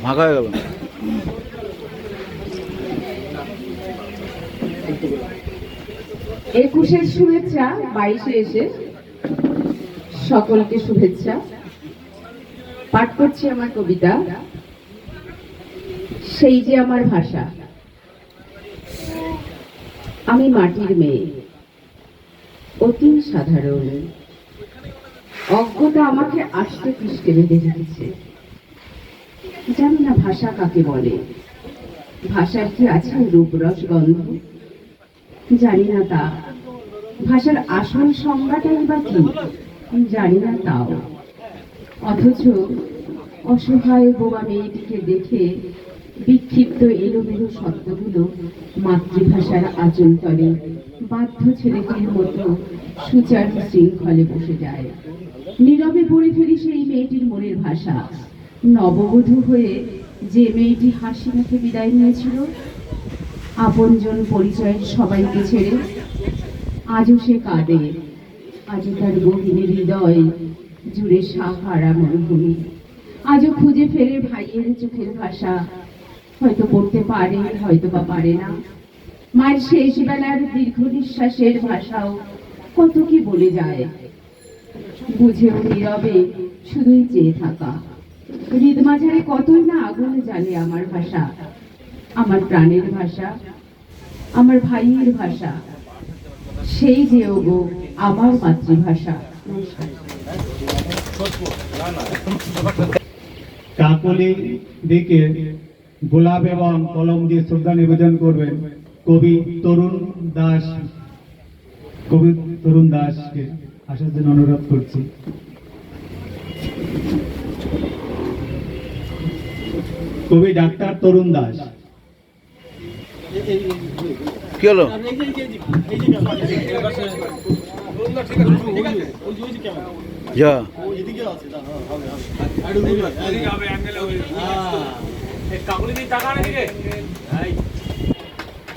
ফাঁকা হয়ে গেল। একুশের শুভেচ্ছা, 22-এ এসে সকলকে শুভেচ্ছা। পাঠ করছি আমার কবিতা, সেই যে আমার ভাষা। আমি মাটির মেয়ে, অতি সাধারণ। অজ্ঞতা আমাকে আষ্টে পৃষ্ঠে বেঁধে রেখেছে। জানি না ভাষা কাকে বলে, ভাষার কি আছে রূপরস গন্ধ, জানি না তা। ভাষার আসল সংজ্ঞাটাই বা কি, জানি না তাও। অথচ অসহায় বোবা মেয়েটিকে দেখে বিক্ষিপ্ত এলোমেলো শব্দগুলো মাতৃভাষার আঁচল তলে বাধ্য ছেলেটির মতো সুচারু শৃঙ্খলে বসে যায়। নীরবে পড়ে ফেলি সেই মেয়েটির মনের ভাষা। নববধূ হয়ে যে মেয়েটি হাসি মুখে বিদায় নিয়েছিল আপনজন পরিচয়ের সবাইকে ছেড়ে, আজও সে কাঁদে। আজও তার গভীর হৃদয় জুড়ে সাহারা মরুভূমি। আজও খুঁজে ফেরে ভাইয়ের চোখের ভাষা। হয়তো পড়তে পারে, হয়তো বা পারে না। মায়ের শেষ বেলার দীর্ঘ নিঃশ্বাসের ভাষাও কত কি বলে যায়। বুঝেও নীরবে শুধুই চেয়ে থাকা। হৃদ মাঝারে কতই না আগুন জ্বালে আমার ভাষা, আমার প্রাণের ভাষা, আমার ভাইয়ের ভাষা, সেই যে ওগো আমার মাতৃভাষা। কাকলি দিকে গোলাপ এবং কলম দিয়ে শ্রদ্ধা নিবেদন করবেন কবি তরুণ দাস। কবি তরুণ দাসকে আসার জন্য অনুরোধ করছি। কবি ডাক্তার তরুণ দাস। কি হলো? যা কাকুলি টাকা